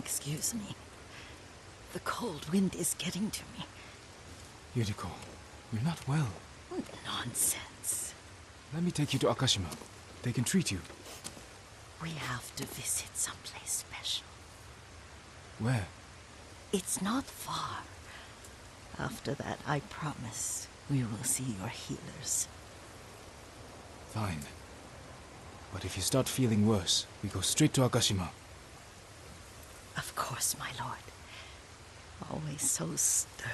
Excuse me. The cold wind is getting to me. Yuriko, you're not well. Nonsense. Let me take you to Akashima. They can treat you. We have to visit someplace special. Where? It's not far. After that, I promise, we will see your healers. Fine. But if you start feeling worse, we go straight to Akashima. Of course, my lord. Always so stern.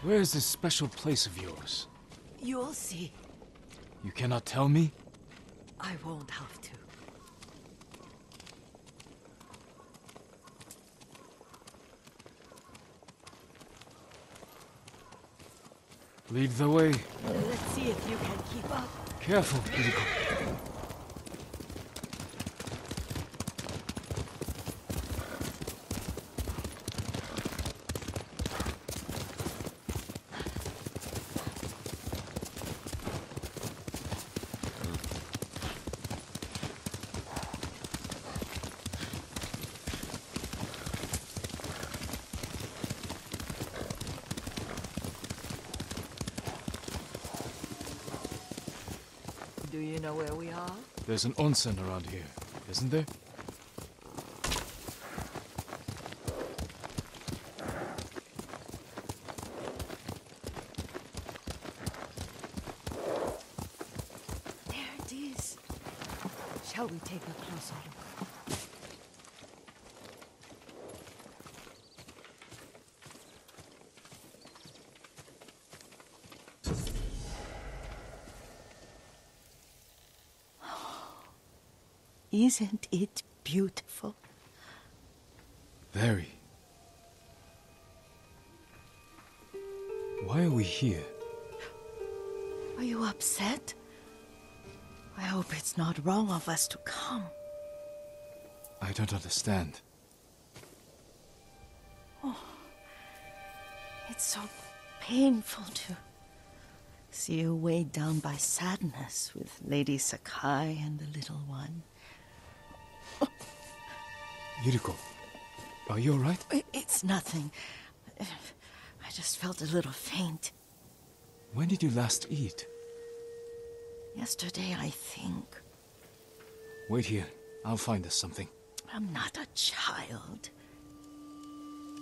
Where is this special place of yours? You'll see. You cannot tell me? I won't have to. Lead the way. Let's see if you can keep up. Careful, Yuriko. Do you know where we are? There's an onsen around here, isn't there? There it is. Shall we take a closer look? Isn't it beautiful? Very. Why are we here? Are you upset? I hope it's not wrong of us to come. I don't understand. It's so painful to see you weighed down by sadness with Lady Saakai and the little one. Yuriko, are you alright? It's nothing. I just felt a little faint. When did you last eat? Yesterday, I think. Wait here. I'll find us something. I'm not a child.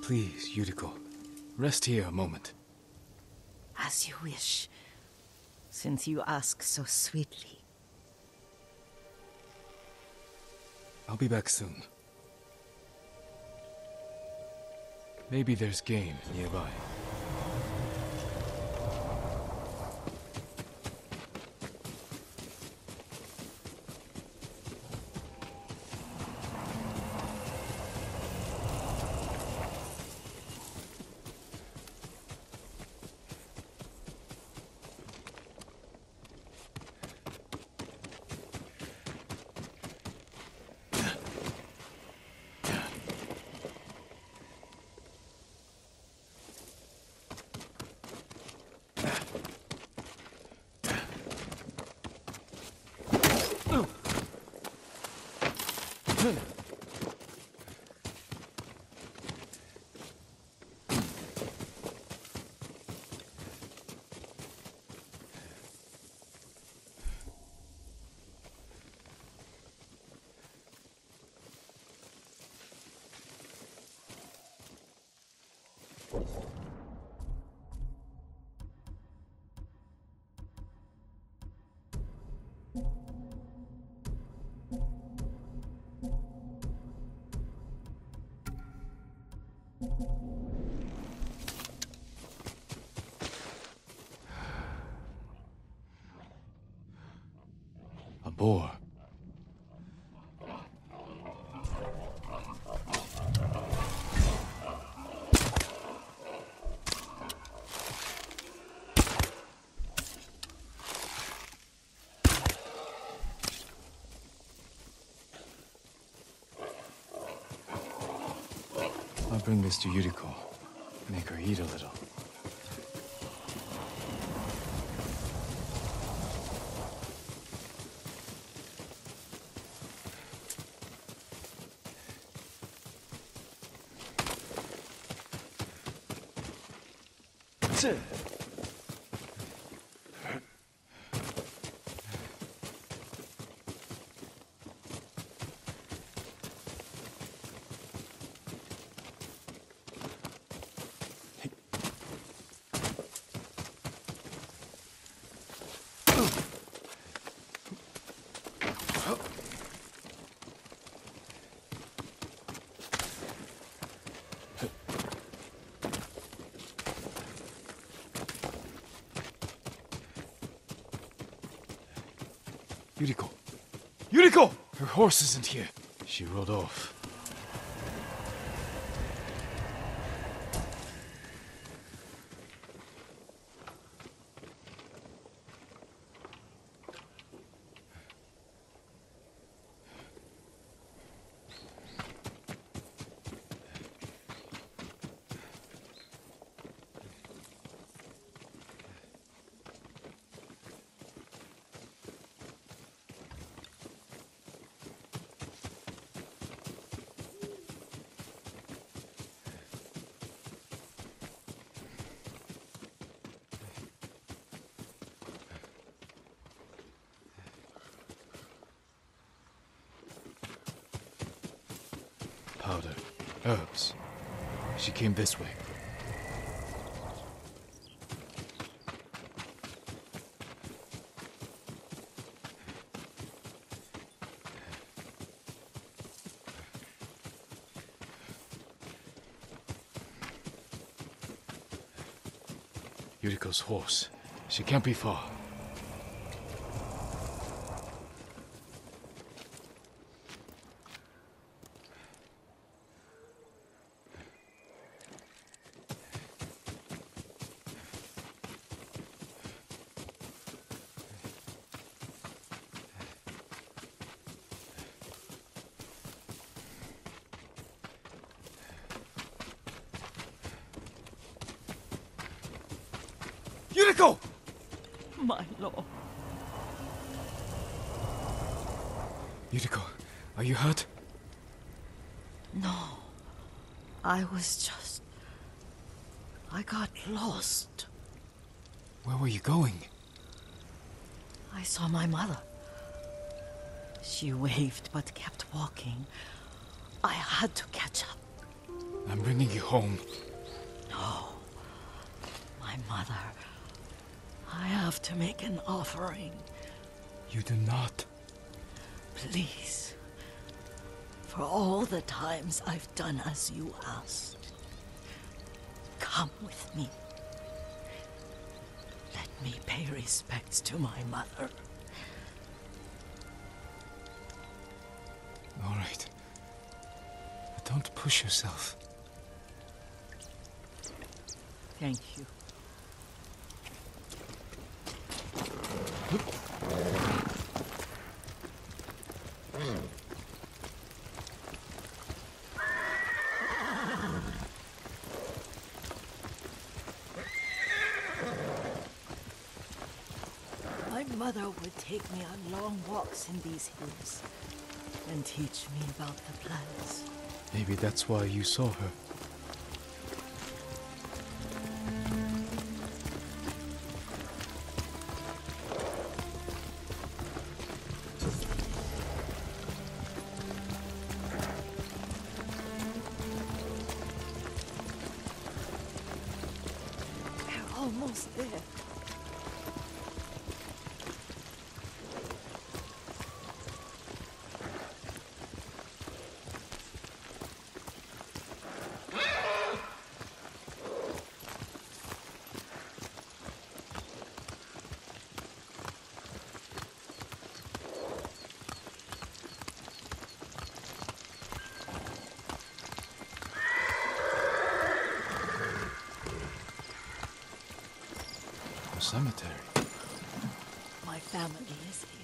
Please, Yuriko. Rest here a moment. As you wish, since you ask so sweetly. I'll be back soon. Maybe there's game nearby. A boar. I'll bring this to Yuriko. Make her eat a little. Yuriko! Yuriko! Her horse isn't here. She rode off. Powder. Herbs. She came this way. Yuriko's horse. She can't be far. Yuriko! My lord. Yuriko, are you hurt? No. I got lost. Where were you going? I saw my mother. She waved but kept walking. I had to catch up. I'm bringing you home. No. My mother. I have to make an offering. You do not. Please. For all the times I've done as you asked. Come with me. Let me pay respects to my mother. All right. But don't push yourself. Thank you. My mother would take me on long walks in these hills and teach me about the plants. Maybe that's why you saw her. They're almost there. Cemetery. My family is here.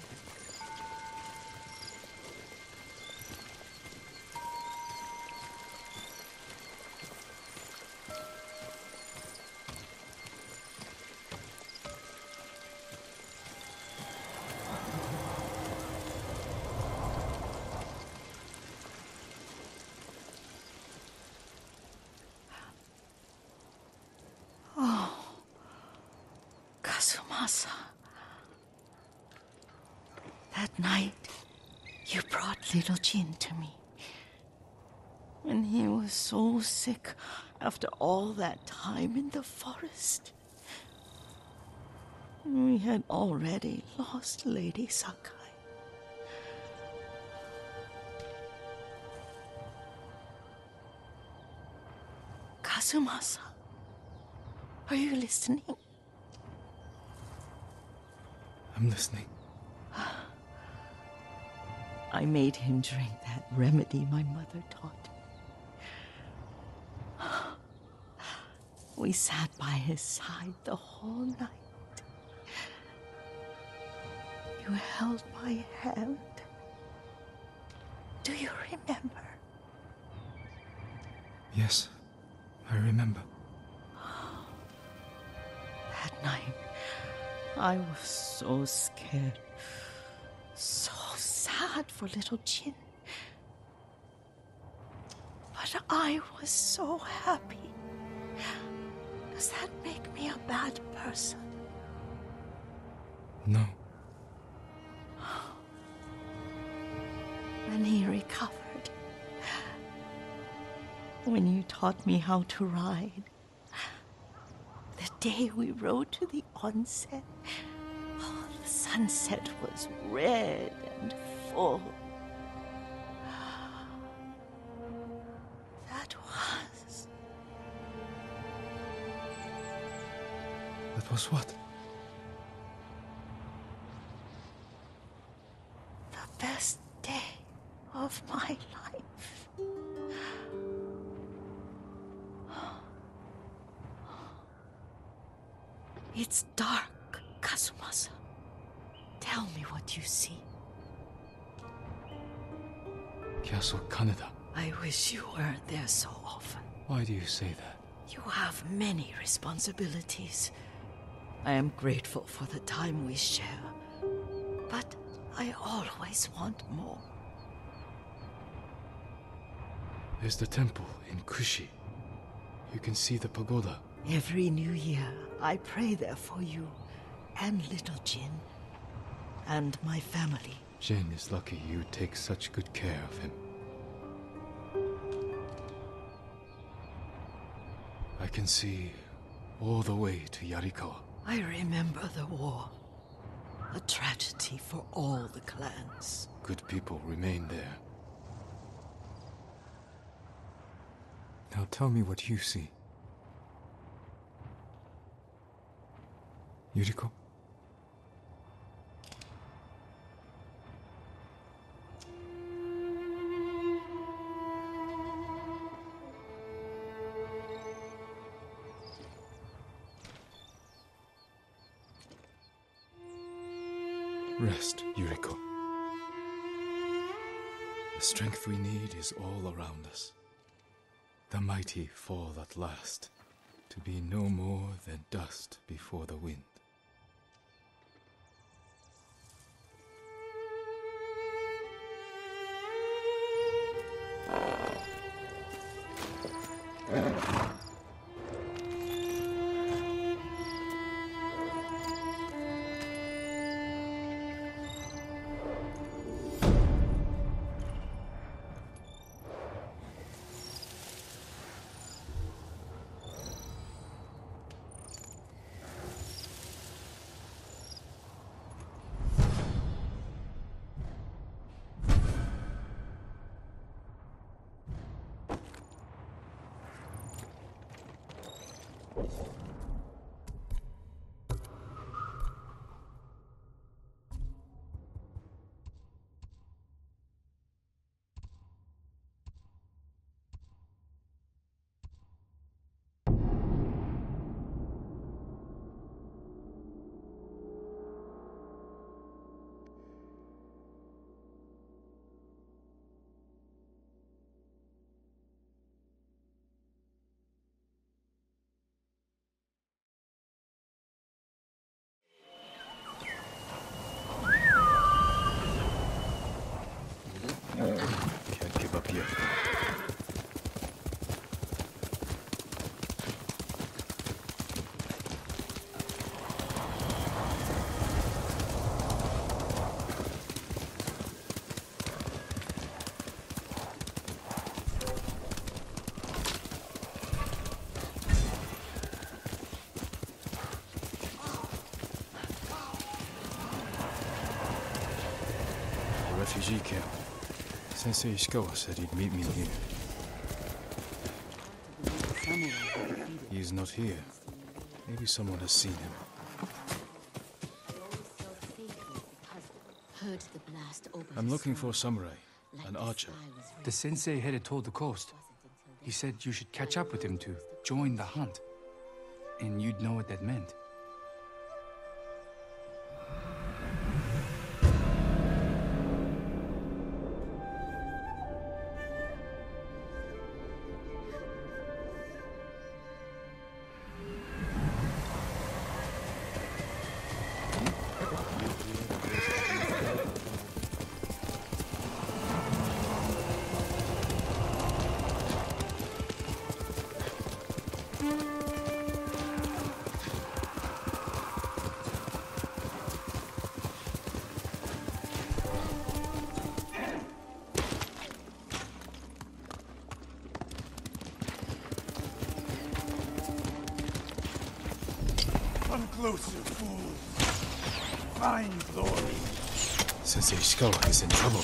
Kazumasa. That night, you brought little Jin to me. When he was so sick after all that time in the forest. We had already lost Lady Sakai. Kazumasa, are you listening? I'm listening. I made him drink that remedy my mother taught me. We sat by his side the whole night. You held my hand. Do you remember? Yes, I remember. That night, I was so scared, so sad for little Jin. But I was so happy. Does that make me a bad person? No. When he recovered, when you taught me how to ride, the day we rode to the onsen, oh, the sunset was red and full. That was what? The best day of my life. It's dark, Kazumasa. Tell me what you see. Castle Kaneda. I wish you weren't there so often. Why do you say that? You have many responsibilities. I am grateful for the time we share, but I always want more. There's the temple in Kushi. You can see the pagoda. Every new year, I pray there for you and little Jin and my family. Jin is lucky you take such good care of him. I can see all the way to Yarikawa. I remember the war, a tragedy for all the clans. Good people remain there. Now tell me what you see. Yuriko? Rest, Yuriko. The strength we need is all around us. The mighty fall at last, to be no more than dust before the wind. refugee camp. Sensei Ishikawa said he'd meet me here. He is not here. Maybe someone has seen him. I'm looking for a samurai, an archer. The sensei headed toward the coast. He said you should catch up with him to join the hunt. And you'd know what that meant. Closer, fool. Find glory. Sensei Ishikawa is in trouble.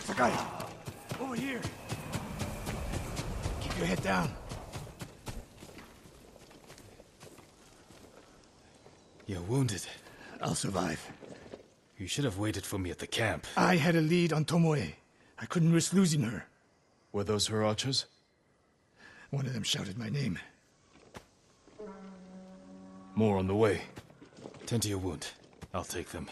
Saakai, over here. Keep your head down. You're wounded. I'll survive. You should have waited for me at the camp. I had a lead on Tomoe. I couldn't risk losing her. Were those her archers? One of them shouted my name. More on the way. Tend to your wound. I'll take them.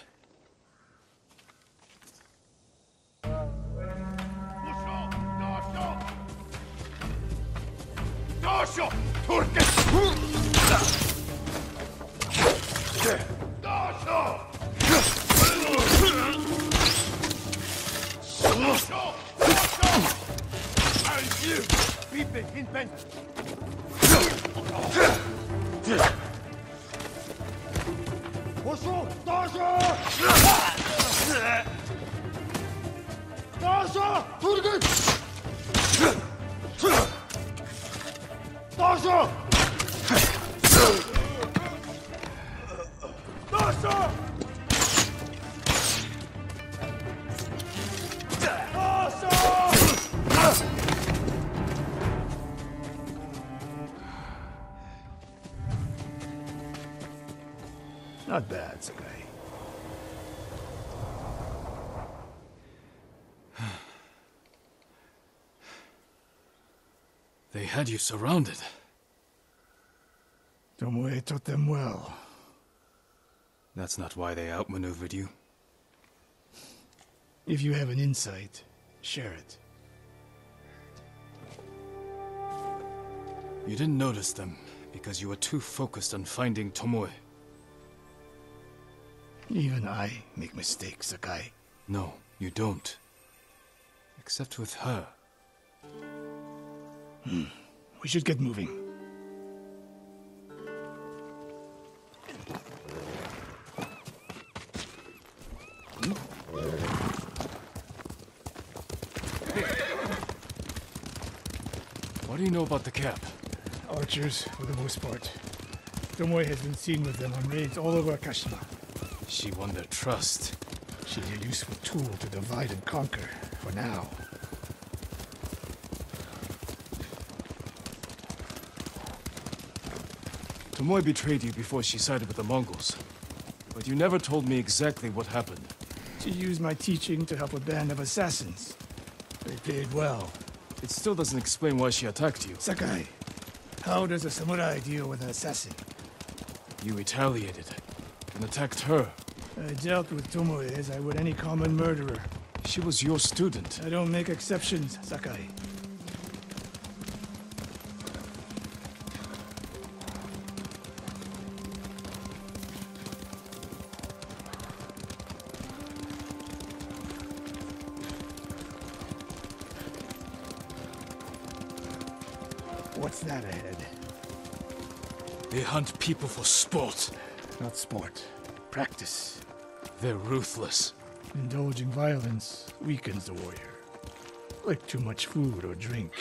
Not bad, Saakai. They had you surrounded. Tomoe taught them well. That's not why they outmaneuvered you. If you have an insight, share it. You didn't notice them because you were too focused on finding Tomoe. Even I make mistakes, Saakai. No, you don't. Except with her. We should get moving. What do you know about the camp? Archers, for the most part. Tomoe has been seen with them on raids all over Kashima. She won their trust. She's a useful tool to divide and conquer, for now. Tomoe betrayed you before she sided with the Mongols. But you never told me exactly what happened. She used my teaching to help a band of assassins. They paid well. It still doesn't explain why she attacked you. Saakai, how does a samurai deal with an assassin? You retaliated and attacked her. I dealt with Tomoe as I would any common murderer. She was your student. I don't make exceptions, Sakai. What's that ahead? They hunt people for sport. Not sport. Practice. They're ruthless. Indulging violence weakens the warrior. Like too much food or drink.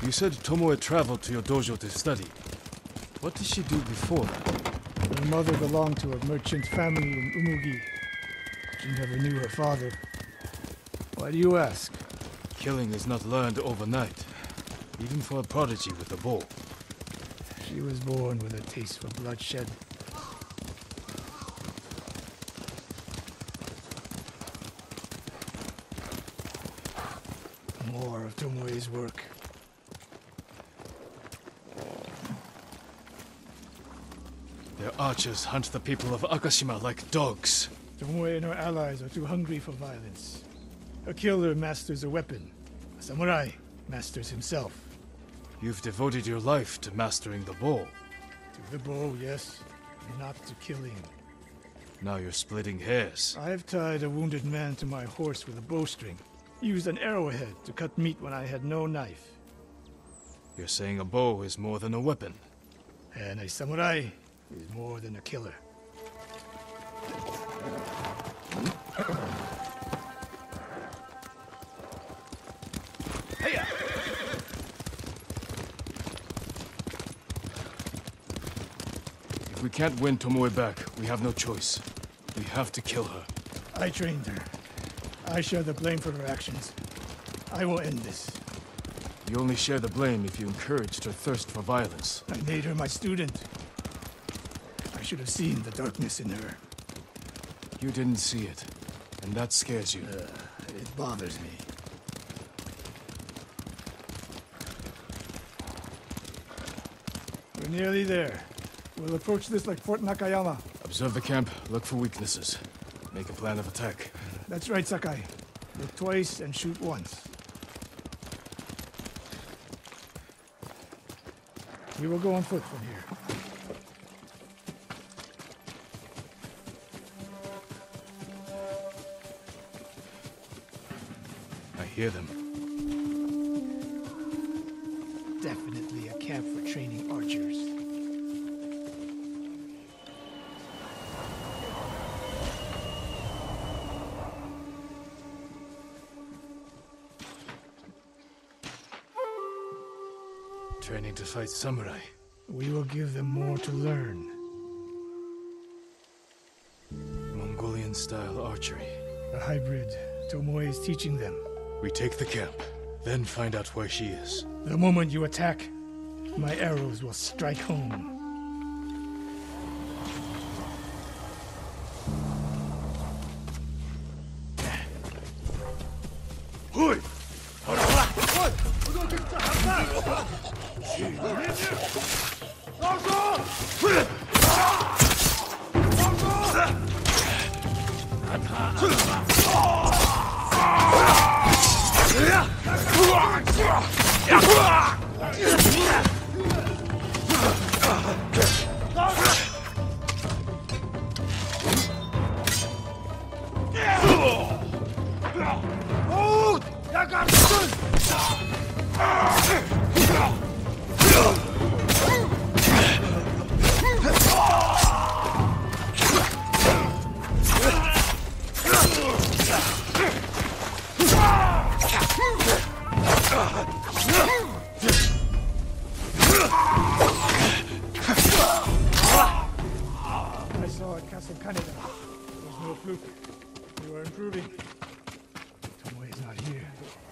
You said Tomoe traveled to your dojo to study. What did she do before that? Her mother belonged to a merchant family in Umugi. She never knew her father. Why do you ask? Killing is not learned overnight, even for a prodigy with a bow. She was born with a taste for bloodshed. More of Tomoe's work. Their archers hunt the people of Akashima like dogs. Tomoe and her allies are too hungry for violence. A killer masters a weapon. A samurai masters himself. You've devoted your life to mastering the bow. To the bow, yes. Not to killing. Now you're splitting hairs. I've tied a wounded man to my horse with a bowstring. Used an arrowhead to cut meat when I had no knife. You're saying a bow is more than a weapon. And a samurai is more than a killer. If we can't win Tomoe back, we have no choice. We have to kill her. I trained her. I share the blame for her actions. I will end this. You only share the blame if you encouraged her thirst for violence. I made her my student. I should have seen the darkness in her. You didn't see it, and that scares you. It bothers me. We're nearly there. We'll approach this like Fort Nakayama. Observe the camp, look for weaknesses. Make a plan of attack. That's right, Sakai. Look twice and shoot once. We will go on foot from here. I hear them. Definitely a camp for training archers. Training to fight samurai. We will give them more to learn. Mongolian-style archery. A hybrid. Tomoe is teaching them. We take the camp, then find out where she is. The moment you attack, my arrows will strike home.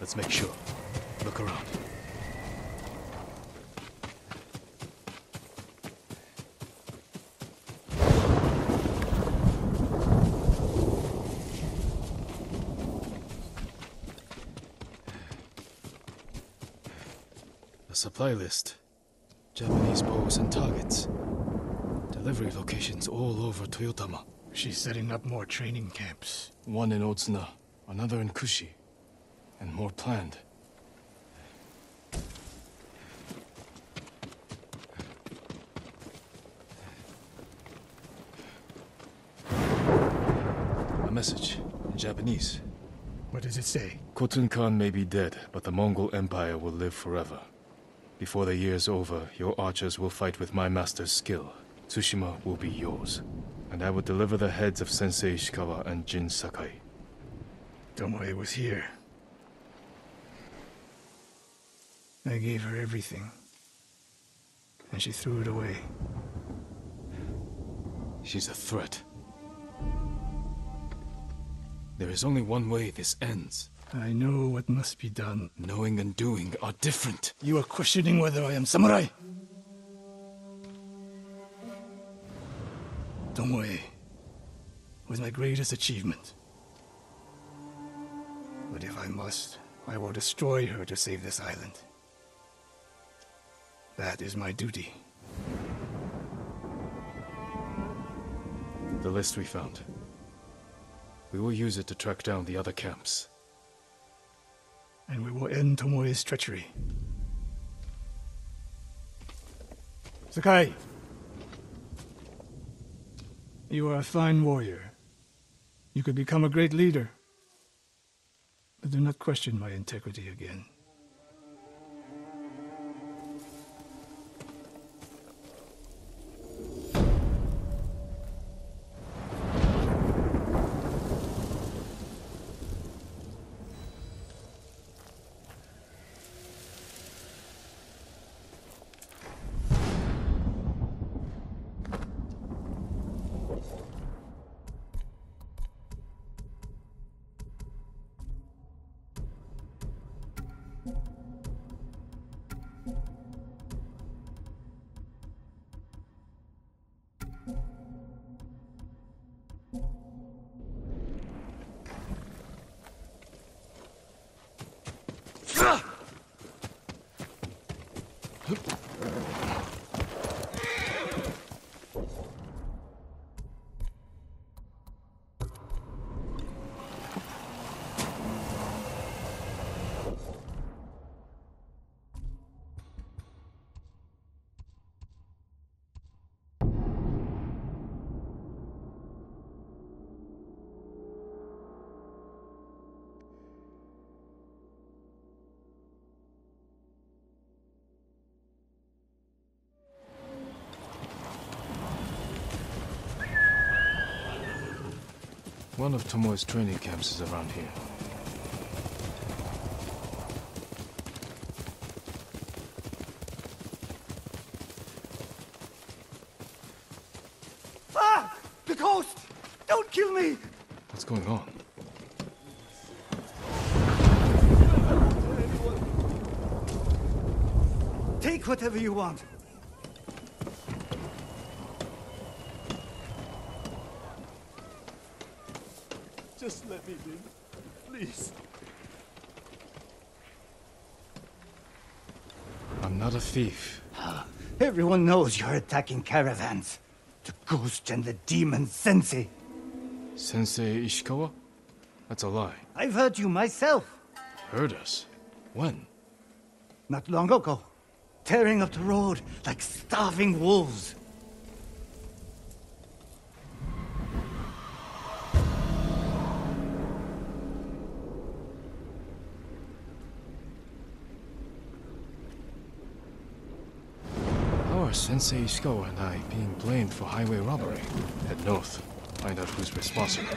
Let's make sure. Look around. A supply list. Japanese bows and targets. Delivery locations all over Toyotama. She's setting up more training camps. One in Otsuna, another in Kushi, and more planned. A message in Japanese. What does it say? Khotun Khan may be dead, but the Mongol Empire will live forever. Before the year's over, your archers will fight with my master's skill. Tsushima will be yours. And I will deliver the heads of Sensei Ishikawa and Jin Sakai. Tomoe was here. I gave her everything. And she threw it away. She's a threat. There is only one way this ends. I know what must be done. Knowing and doing are different. You are questioning whether I am samurai. Tomoe was my greatest achievement. But if I must, I will destroy her to save this island. That is my duty. The list we found. We will use it to track down the other camps. And we will end Tomoe's treachery. Sakai! You are a fine warrior. You could become a great leader. But do not question my integrity again. One of Tomoe's training camps is around here. Ah! The ghost! Don't kill me! What's going on? Take whatever you want. Just let me live, please. I'm not a thief. Everyone knows you're attacking caravans. The ghost and the demon Sensei. Sensei Ishikawa? That's a lie. I've heard you myself. Heard us? When? Not long ago. Tearing up the road like starving wolves. How are Sensei Ishikawa and I being blamed for highway robbery? Head north. Find out who's responsible.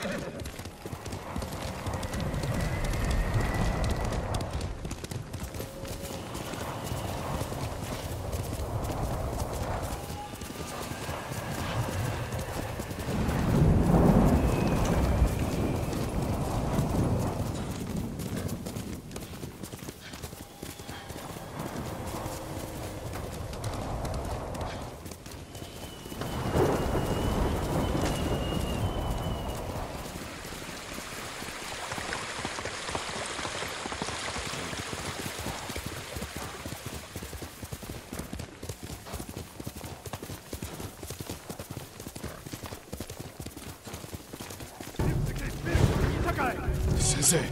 Sakai! Sensei!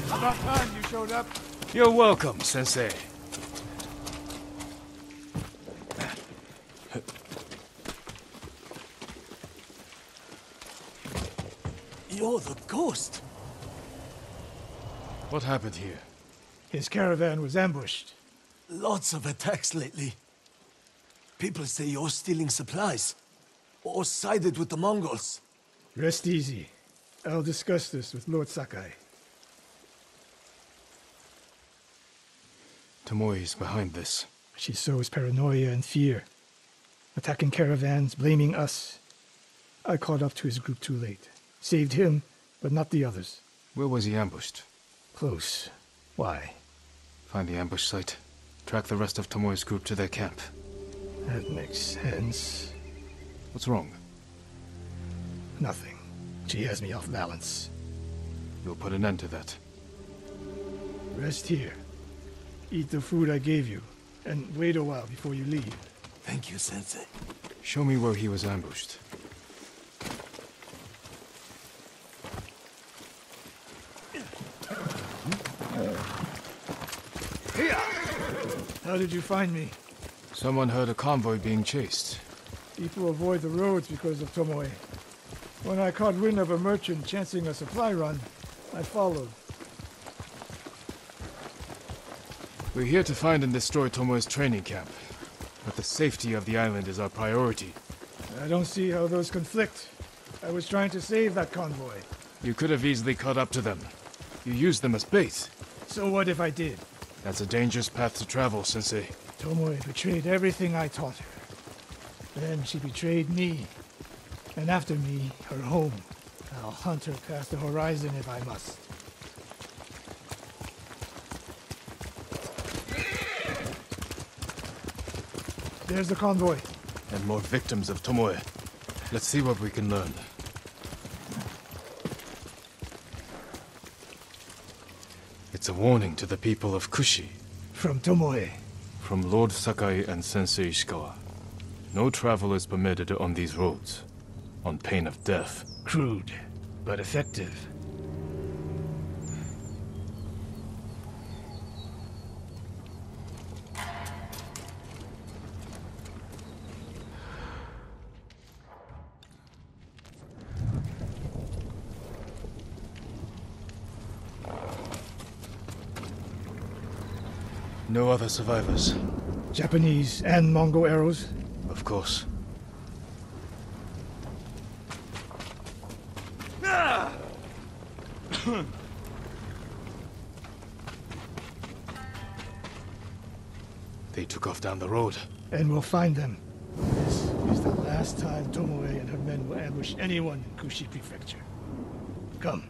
About time you showed up. You're welcome, Sensei. You're the ghost. What happened here? His caravan was ambushed. Lots of attacks lately. People say you're stealing supplies. Or sided with the Mongols. Rest easy. I'll discuss this with Lord Sakai. Tomoe is behind this. She sows paranoia and fear. Attacking caravans, blaming us. I caught up to his group too late. Saved him, but not the others. Where was he ambushed? Close. Why? Find the ambush site. Track the rest of Tomoe's group to their camp. That makes sense. What's wrong? Nothing. She has me off balance. You'll put an end to that. Rest here. Eat the food I gave you, and wait a while before you leave. Thank you, Sensei. Show me where he was ambushed. How did you find me? Someone heard a convoy being chased. People avoid the roads because of Tomoe. When I caught wind of a merchant chancing a supply run, I followed. We're here to find and destroy Tomoe's training camp. But the safety of the island is our priority. I don't see how those conflict. I was trying to save that convoy. You could have easily caught up to them. You used them as bait. So what if I did? That's a dangerous path to travel, Sensei. Tomoe betrayed everything I taught her. Then she betrayed me. And after me, her home. I'll hunt her past the horizon if I must. There's the convoy. And more victims of Tomoe. Let's see what we can learn. It's a warning to the people of Kushi. From Tomoe. From Lord Sakai and Sensei Ishikawa. No travel is permitted on these roads, on pain of death. Crude, but effective. No other survivors. Japanese and Mongol arrows? Of course. They took off down the road. And we'll find them. This is the last time Tomoe and her men will ambush anyone in Kushi Prefecture. Come.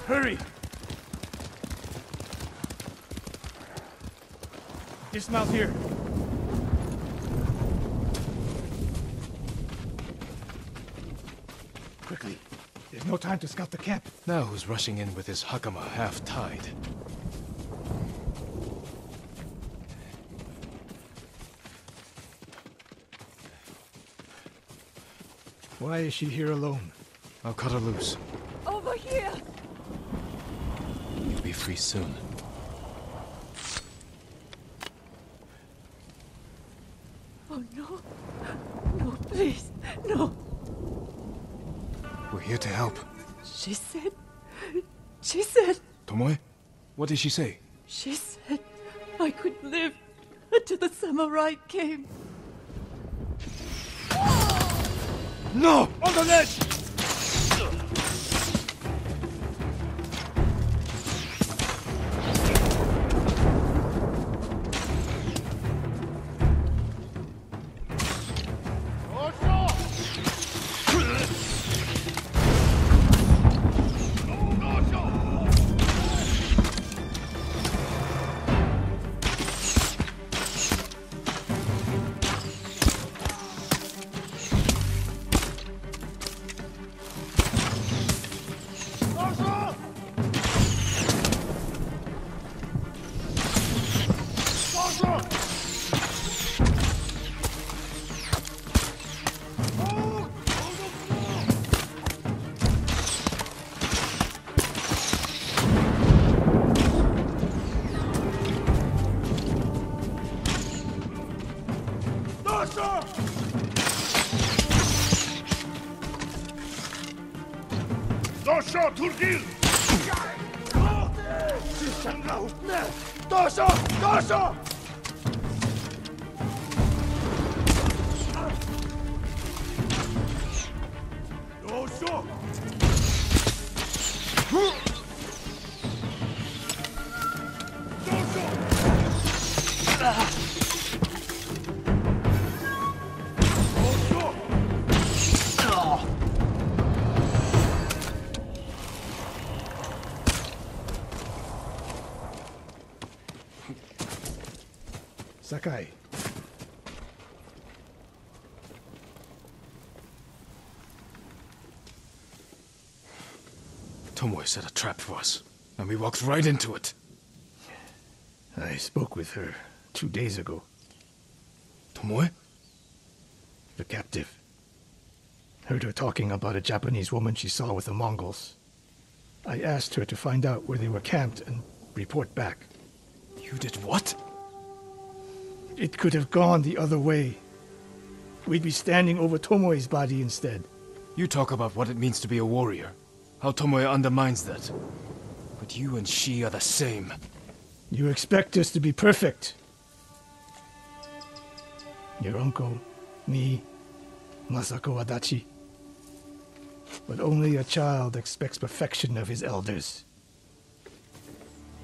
Hurry! Dismount here. Quickly. There's no time to scout the camp. Now who's rushing in with his hakama half-tied? Why is she here alone? I'll cut her loose. Over here! You'll be free soon. Oh, no. No, please. No. We're here to help. She said... Tomoe? What did she say? She said I could live until the samurai came. No! On the ledge! Sakai. Tomoe set a trap for us, and we walked right into it. I spoke with her 2 days ago. Tomoe? The captive. Heard her talking about a Japanese woman she saw with the Mongols. I asked her to find out where they were camped and report back. You did what? It could have gone the other way. We'd be standing over Tomoe's body instead. You talk about what it means to be a warrior, how Tomoe undermines that. But you and she are the same. You expect us to be perfect. Your uncle, me, Masako Adachi. But only a child expects perfection of his elders.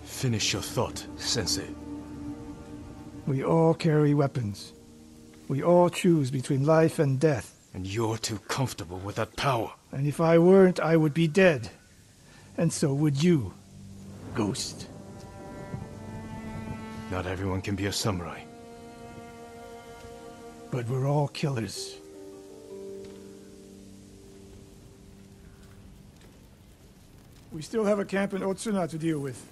Finish your thought, Sensei. We all carry weapons. We all choose between life and death. And you're too comfortable with that power. And if I weren't, I would be dead. And so would you, Ghost. Not everyone can be a samurai. But we're all killers. We still have a camp in Otsuna to deal with.